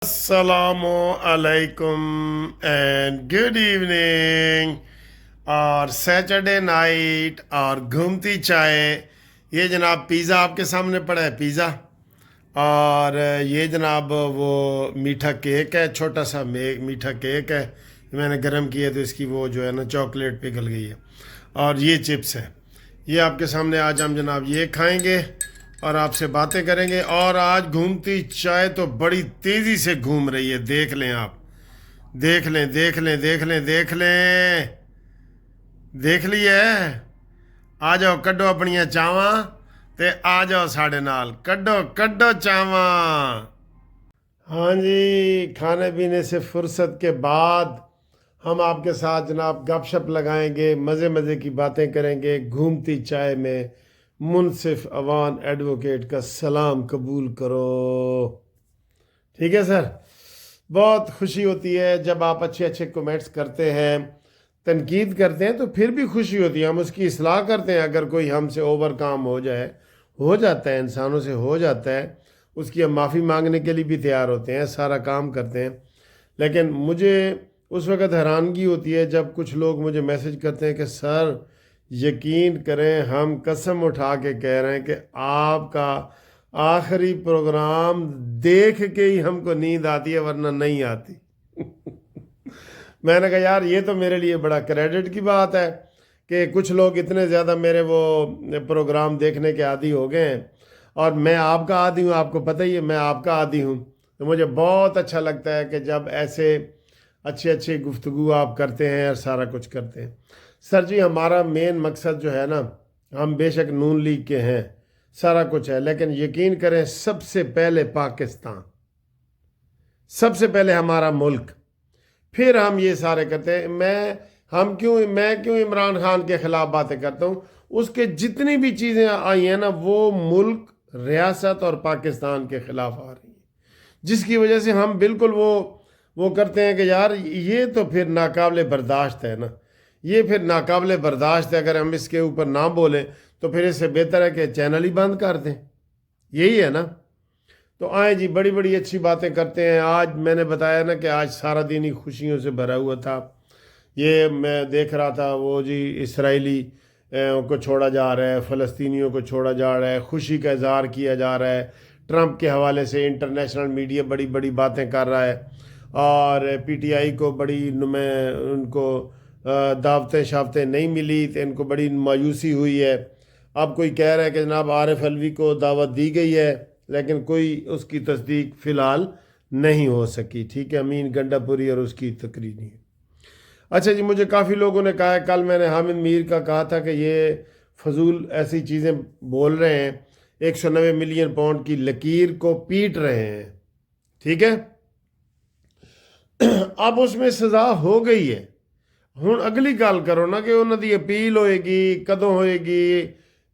السلام علیکم and good evening اور سیٹرڈے نائٹ اور گھومتی چائے. یہ جناب پیزا آپ کے سامنے پڑا ہے پیزا. اور یہ جناب وہ میٹھا کیک ہے, چھوٹا سا میٹھا کیک ہے. میں نے گرم کیا تو اس کی وہ جو ہے نا چاکلیٹ پگھل گئی ہے. اور یہ چپس ہے. یہ آپ کے سامنے آج ہم جناب یہ کھائیں گے اور آپ سے باتیں کریں گے. اور آج گھومتی چائے تو بڑی تیزی سے گھوم رہی ہے, دیکھ لیں آپ, دیکھ لیں دیکھ لیں دیکھ لیں دیکھ لیں, دیکھ لی ہے. آ جاؤ کڈو اپنیاں چاواں تے آ جاؤ ساڑھے نال, کڈو کڈو چاواں. ہاں جی, کھانے پینے سے فرصت کے بعد ہم آپ کے ساتھ جناب گپ شپ لگائیں گے, مزے مزے کی باتیں کریں گے. گھومتی چائے میں منصف اوان ایڈوکیٹ کا سلام قبول کرو. ٹھیک ہے سر. بہت خوشی ہوتی ہے جب آپ اچھے اچھے کومنٹس کرتے ہیں, تنقید کرتے ہیں تو پھر بھی خوشی ہوتی ہے. ہم اس کی اصلاح کرتے ہیں. اگر کوئی ہم سے اوور کام ہو جائے, ہو جاتا ہے, انسانوں سے ہو جاتا ہے, اس کی ہم معافی مانگنے کے لیے بھی تیار ہوتے ہیں, سارا کام کرتے ہیں. لیکن مجھے اس وقت حیرانگی ہوتی ہے جب کچھ لوگ مجھے میسج کرتے ہیں کہ سر یقین کریں ہم قسم اٹھا کے کہہ رہے ہیں کہ آپ کا آخری پروگرام دیکھ کے ہی ہم کو نیند آتی ہے ورنہ نہیں آتی. میں نے کہا یار یہ تو میرے لیے بڑا کریڈٹ کی بات ہے کہ کچھ لوگ اتنے زیادہ میرے وہ پروگرام دیکھنے کے عادی ہو گئے ہیں. اور میں آپ کا عادی ہوں, آپ کو پتہ ہی ہے میں آپ کا عادی ہوں. تو مجھے بہت اچھا لگتا ہے کہ جب ایسے اچھے اچھے گفتگو آپ کرتے ہیں اور سارا کچھ کرتے ہیں. سر جی ہمارا مین مقصد جو ہے نا, ہم بے شک نون لیگ کے ہیں, سارا کچھ ہے, لیکن یقین کریں سب سے پہلے پاکستان, سب سے پہلے ہمارا ملک, پھر ہم یہ سارے کرتے ہیں. میں کیوں عمران خان کے خلاف باتیں کرتا ہوں. اس کے جتنی بھی چیزیں آئی ہیں نا وہ ملک, ریاست اور پاکستان کے خلاف آ رہی ہیں, جس کی وجہ سے ہم بالکل وہ کرتے ہیں کہ یار یہ تو پھر ناقابل برداشت ہے نا, یہ پھر ناقابل برداشت ہے. اگر ہم اس کے اوپر نہ بولیں تو پھر اس سے بہتر ہے کہ چینل ہی بند کر دیں. یہی ہے نا. تو آئیں جی, بڑی بڑی اچھی باتیں کرتے ہیں. آج میں نے بتایا نا کہ آج سارا دن ہی خوشیوں سے بھرا ہوا تھا. یہ میں دیکھ رہا تھا وہ جی اسرائیلی کو چھوڑا جا رہا ہے, فلسطینیوں کو چھوڑا جا رہا ہے, خوشی کا اظہار کیا جا رہا ہے. ٹرمپ کے حوالے سے انٹرنیشنل میڈیا بڑی بڑی باتیں کر رہا ہے, اور پی ٹی آئی کو بڑی ان کو دعوتیں شافتیں نہیں ملی تو ان کو بڑی مایوسی ہوئی ہے. اب کوئی کہہ رہا ہے کہ جناب عارف الوی کو دعوت دی گئی ہے, لیکن کوئی اس کی تصدیق فی الحال نہیں ہو سکی. ٹھیک ہے, امین گنڈا پوری اور اس کی تقریر نہیں ہے. اچھا جی, مجھے کافی لوگوں نے کہا ہے, کل میں نے حامد میر کا کہا تھا کہ یہ فضول ایسی چیزیں بول رہے ہیں, 190 ملین پاؤنڈ کی لکیر کو پیٹ رہے ہیں. ٹھیک ہے, اب اس میں سزا ہو گئی ہے. ہوں اگلی گل کرو نا کہ انہوں کی اپیل ہوئے گی, کدوں ہوئے گی,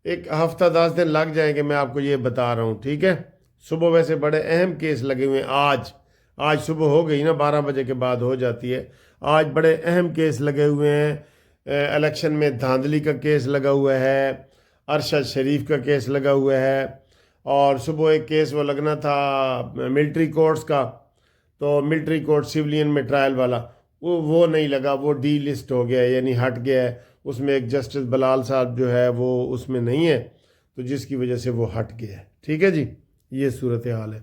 1 ہفتہ 10 دن لگ جائیں گے. میں آپ کو یہ بتا رہا ہوں. ٹھیک ہے, صبح ویسے بڑے اہم کیس لگے ہوئے ہیں. آج صبح ہو گئی نا, 12 بجے کے بعد ہو جاتی ہے. آج بڑے اہم کیس لگے ہوئے ہیں. الیکشن میں دھاندلی کا کیس لگا ہوا ہے, ارشد شریف کا کیس لگا ہوا ہے, اور صبح ایک کیس وہ لگنا تھا ملٹری کورٹس کا, تو ملٹری کورٹ سیولین میں ٹرائل والا وہ نہیں لگا, وہ ڈی لسٹ ہو گیا, یعنی ہٹ گیا ہے. اس میں ایک جسٹس بلال صاحب جو ہے وہ اس میں نہیں ہے, تو جس کی وجہ سے وہ ہٹ گیا ہے. ٹھیک ہے جی, یہ صورتحال ہے.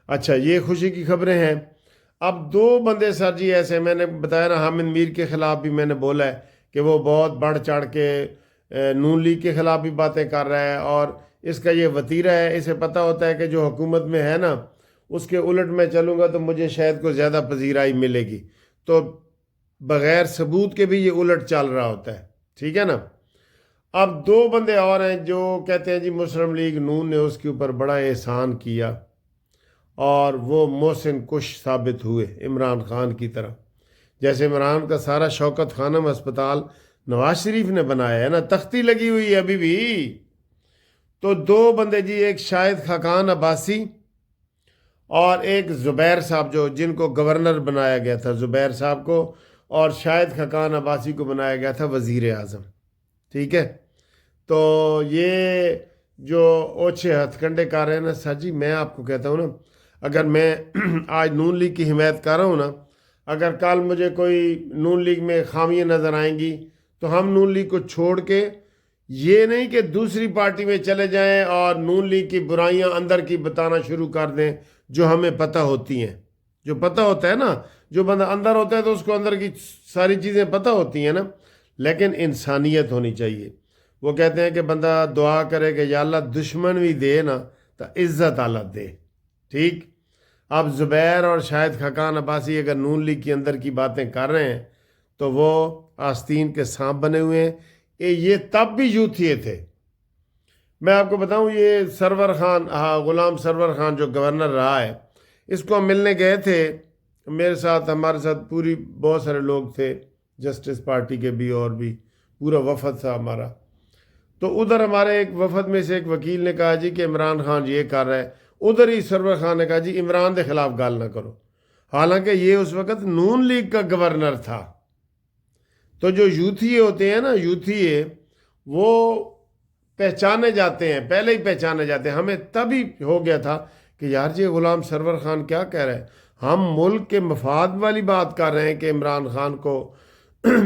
اچھا, یہ خوشی کی خبریں ہیں. اب 2 بندے سر جی ایسے, میں نے بتایا نا حامد میر کے خلاف بھی میں نے بولا ہے کہ وہ بہت بڑھ چڑھ کے نون لیگ کے خلاف بھی باتیں کر رہا ہے, اور اس کا یہ وتیرہ ہے. اسے پتہ ہوتا ہے کہ جو حکومت میں ہے نا اس کے الٹ میں چلوں گا تو مجھے شاید کو زیادہ پذیرائی ملے گی, تو بغیر ثبوت کے بھی یہ الٹ چل رہا ہوتا ہے. ٹھیک ہے نا. اب 2 بندے اور ہیں جو کہتے ہیں جی مسلم لیگ نون نے اس کے اوپر بڑا احسان کیا, اور وہ محسن کش ثابت ہوئے عمران خان کی طرح. جیسے عمران کا سارا شوکت خانم ہسپتال نواز شریف نے بنایا ہے نا, تختی لگی ہوئی ہے ابھی بھی. تو 2 بندے جی, ایک شاہد خاقان عباسی اور ایک زبیر صاحب, جن کو گورنر بنایا گیا تھا, زبیر صاحب کو اور شاہد خاقان عباسی کو بنایا گیا تھا وزیر اعظم. ٹھیک ہے, تو یہ جو اوچھے ہتھ کنڈے کر رہے ہیں نا سر جی, میں آپ کو کہتا ہوں نا, اگر میں آج نون لیگ کی حمایت کر رہا ہوں نا، اگر کل مجھے کوئی نون لیگ میں خامیاں نظر آئیں گی تو ہم نون لیگ کو چھوڑ کے یہ نہیں کہ دوسری پارٹی میں چلے جائیں اور نون لیگ کی برائیاں اندر کی بتانا شروع کر دیں جو ہمیں پتہ ہوتی ہیں. جو پتہ ہوتا ہے نا، جو بندہ اندر ہوتا ہے تو اس کو اندر کی ساری چیزیں پتہ ہوتی ہیں نا. لیکن انسانیت ہونی چاہیے. وہ کہتے ہیں کہ بندہ دعا کرے کہ یا اللہ دشمن بھی دے نا تو عزت اللہ دے. ٹھیک. اب زبیر اور شاہد خاقان عباسی اگر نون لیگ کے اندر کی باتیں کر رہے ہیں تو وہ آستین کے سانپ بنے ہوئے ہیں. یہ تب بھی یوتھیے تھے. میں آپ کو بتاؤں، یہ سرور خان، غلام سرور خان جو گورنر رہا ہے، اس کو ہم ملنے گئے تھے. میرے ساتھ، ہمارے ساتھ پوری بہت سارے لوگ تھے، جسٹس پارٹی کے بھی اور بھی پورا وفد تھا ہمارا. تو ادھر ہمارے ایک وفد میں سے ایک وکیل نے کہا جی کہ عمران خان یہ کر رہا ہے. ادھر ہی سرور خان نے کہا جی عمران کے خلاف گال نہ کرو، حالانکہ یہ اس وقت نون لیگ کا گورنر تھا. تو جو یوتھیے ہوتے ہیں نا، یوتھیے وہ پہچانے جاتے ہیں، پہلے ہی پہچانے جاتے ہیں. ہمیں تبھی ہو گیا تھا کہ یار جی غلام سرور خان کیا کہہ رہے ہیں. ہم ملک کے مفاد والی بات کر رہے ہیں کہ عمران خان کو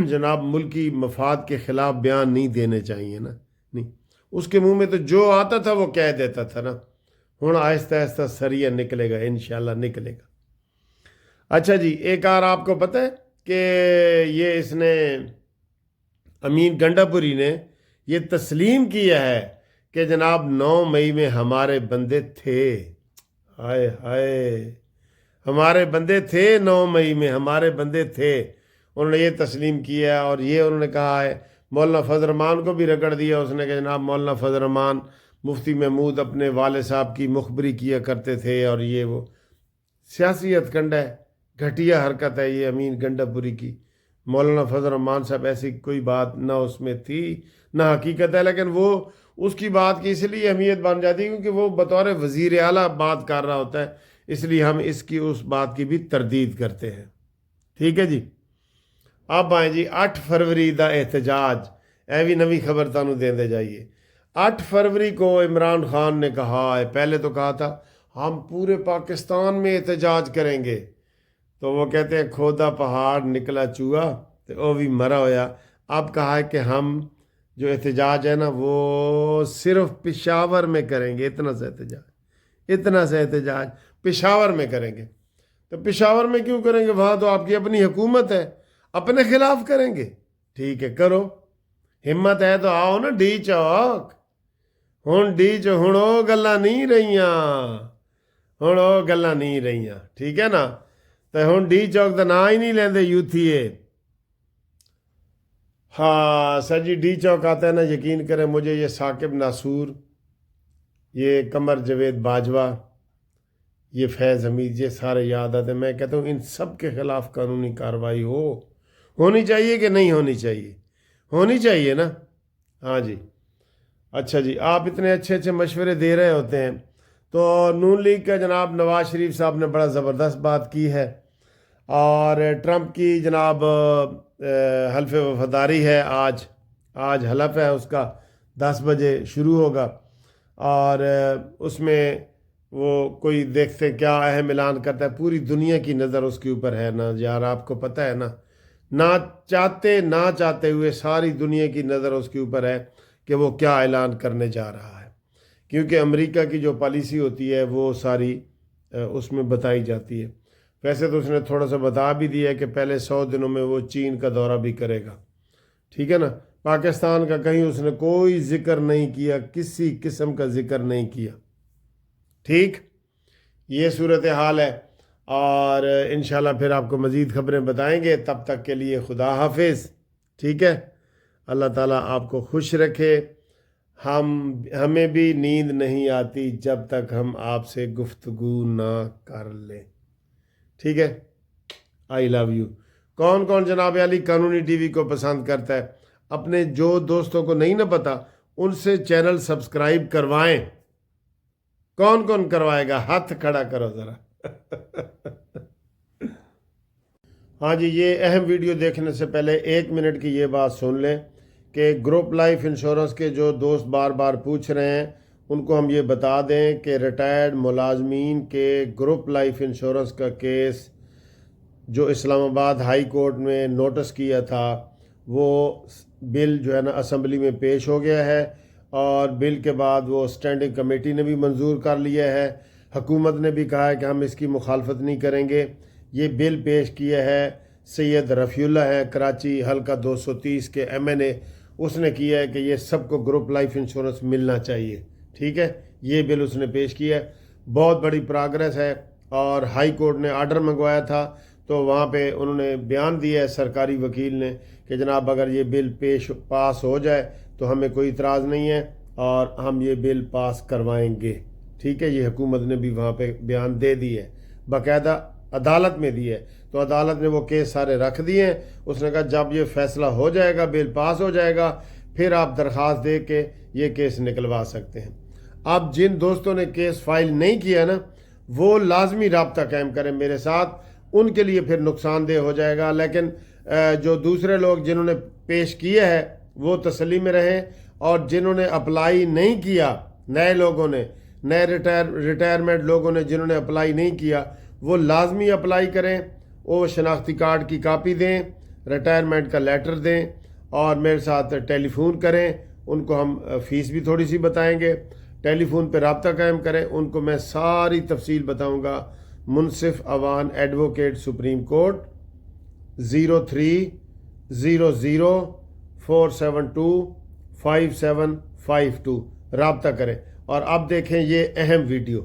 جناب ملکی مفاد کے خلاف بیان نہیں دینے چاہیے نا. نہیں، اس کے منہ میں تو جو آتا تھا وہ کہہ دیتا تھا نا. ہوں آہستہ آہستہ سریہ نکلے گا، انشاءاللہ نکلے گا. اچھا جی، ایک اور آپ کو پتہ ہے کہ یہ اس نے امین گنڈا پوری نے یہ تسلیم کیا ہے کہ جناب 9 مئی میں ہمارے بندے تھے. ہائے ہائے، ہمارے بندے تھے، 9 مئی میں ہمارے بندے تھے. انہوں نے یہ تسلیم کیا ہے. اور یہ انہوں نے کہا ہے، مولانا فضل الرحمان کو بھی رگڑ دیا اس نے کہ جناب مولانا فضل الرحمان مفتی محمود اپنے والد صاحب کی مخبری کیا کرتے تھے، اور یہ وہ سیاسی ہتھ کنڈا ہے، گھٹیا حرکت ہے یہ امین گنڈا پوری کی. مولانا فضل الرحمان صاحب ایسی کوئی بات نہ اس میں تھی نہ حقیقت ہے، لیکن وہ اس کی بات کی اس لیے اہمیت بن جاتی ہے کیونکہ وہ بطور وزیر اعلیٰ بات کر رہا ہوتا ہے، اس لیے ہم اس کی اس بات کی بھی تردید کرتے ہیں. ٹھیک ہے جی. اب آئیں جی 8 فروری دا احتجاج. اے بھی نوی خبر تانوں دیندے جائیے. 8 فروری کو عمران خان نے کہا ہے، پہلے تو کہا تھا ہم پورے پاکستان میں احتجاج کریں گے. تو وہ کہتے ہیں کھودا پہاڑ نکلا چوہا تو وہ بھی مرا ہویا. اب کہا ہے کہ ہم جو احتجاج ہے نا وہ صرف پشاور میں کریں گے. اتنا سا احتجاج پشاور میں کریں گے. تو پشاور میں کیوں کریں گے؟ وہاں تو آپ کی اپنی حکومت ہے، اپنے خلاف کریں گے. ٹھیک ہے، کرو، ہمت ہے تو آؤ نا ڈی چوک. ہوں ڈی چوک ہوں وہ گلاں نہیں رہیاں، ہوں وہ گلاں نہیں رہیاں. ٹھیک ہے نا. تو ہوں ڈی چوک کا نام ہی نہیں لیندے یوتھیے. ہاں سر جی، ڈی چوک آتا ہے نا، یقین کریں مجھے یہ ثاقب ناصور، یہ قمر جاوید باجوہ، یہ فیض حمید، یہ سارے یاد آتے ہیں. میں کہتا ہوں ان سب کے خلاف قانونی کارروائی ہونی چاہیے کہ نہیں ہونی چاہیے؟ ہونی چاہیے نا. ہاں جی. اچھا جی، آپ اتنے اچھے اچھے مشورے دے رہے ہوتے ہیں. تو نون لیگ کا جناب نواز شریف صاحب نے بڑا زبردست بات کی ہے، اور ٹرمپ کی جناب حلف وفاداری ہے. آج حلف ہے اس کا، 10 بجے شروع ہوگا. اور اس میں وہ کوئی دیکھتے کیا اہم اعلان کرتا ہے. پوری دنیا کی نظر اس کے اوپر ہے نا یار، آپ کو پتہ ہے نا. نہ چاہتے ہوئے ساری دنیا کی نظر اس کے اوپر ہے کہ وہ کیا اعلان کرنے جا رہا ہے. کیونکہ امریکہ کی جو پالیسی ہوتی ہے وہ ساری اس میں بتائی جاتی ہے. ویسے تو اس نے تھوڑا سا بتا بھی دیا ہے کہ پہلے 100 دنوں میں وہ چین کا دورہ بھی کرے گا. ٹھیک ہے نا. پاکستان کا کہیں اس نے کوئی ذکر نہیں کیا، کسی قسم کا ذکر نہیں کیا. ٹھیک، یہ صورتحال ہے. اور انشاءاللہ پھر آپ کو مزید خبریں بتائیں گے. تب تک کے لیے خدا حافظ. ٹھیک ہے. اللہ تعالیٰ آپ کو خوش رکھے. ہمیں بھی نیند نہیں آتی جب تک ہم آپ سے گفتگو نہ کر لیں. ٹھیک ہے. آئی لو یو. کون جناب علی قانونی ٹی وی کو پسند کرتا ہے؟ اپنے جو دوستوں کو نہیں نہ پتا ان سے چینل سبسکرائب کروائیں. کون کروائے گا؟ ہاتھ کھڑا کرو ذرا. ہاں جی، یہ اہم ویڈیو دیکھنے سے پہلے 1 منٹ کی یہ بات سن لیں کہ گروپ لائف انشورنس کے جو دوست بار بار پوچھ رہے ہیں ان کو ہم یہ بتا دیں کہ ریٹائرڈ ملازمین کے گروپ لائف انشورنس کا کیس جو اسلام آباد ہائی کورٹ میں نوٹس کیا تھا وہ بل جو ہے نا اسمبلی میں پیش ہو گیا ہے، اور بل کے بعد وہ اسٹینڈنگ کمیٹی نے بھی منظور کر لیا ہے۔ حکومت نے بھی کہا ہے کہ ہم اس کی مخالفت نہیں کریں گے۔ یہ بل پیش کیا ہے سید رفیع اللہ ہے، کراچی حلقہ 230 کے MNA، اس نے کیا ہے کہ یہ سب کو گروپ لائف انشورنس ملنا چاہیے، ٹھیک ہے۔ یہ بل اس نے پیش کیا ہے، بہت بڑی پراگریس ہے، اور ہائی کورٹ نے آرڈر منگوایا تھا تو وہاں پہ انہوں نے بیان دیا ہے سرکاری وکیل نے کہ جناب اگر یہ بل پاس ہو جائے تو ہمیں کوئی اعتراض نہیں ہے اور ہم یہ بل پاس کروائیں گے، ٹھیک ہے۔ یہ حکومت نے بھی وہاں پہ بیان دے دی ہے، باقاعدہ عدالت میں دی ہے، تو عدالت نے وہ کیس سارے رکھ دیے ہیں۔ اس نے کہا جب یہ فیصلہ ہو جائے گا، بل پاس ہو جائے گا، پھر آپ درخواست دے کے یہ کیس نکلوا سکتے ہیں۔ اب جن دوستوں نے کیس فائل نہیں کیا نا، وہ لازمی رابطہ قائم کریں میرے ساتھ، ان کے لیے پھر نقصان دہ ہو جائے گا۔ لیکن جو دوسرے لوگ جنہوں نے پیش کیا ہے وہ تسلی میں رہیں، اور جنہوں نے اپلائی نہیں کیا، نئے لوگوں نے، نئے ریٹائرمنٹ لوگوں نے جنہوں نے اپلائی نہیں کیا، وہ لازمی اپلائی کریں۔ وہ شناختی کارڈ کی کاپی دیں، ریٹائرمنٹ کا لیٹر دیں، اور میرے ساتھ ٹیلی فون کریں۔ ان کو ہم فیس بھی تھوڑی سی بتائیں گے، ٹیلی فون پہ رابطہ قائم کریں، ان کو میں ساری تفصیل بتاؤں گا۔ منصف اوان ایڈوکیٹ سپریم کورٹ 0300472572 رابطہ کریں۔ اور اب دیکھیں یہ اہم ویڈیو۔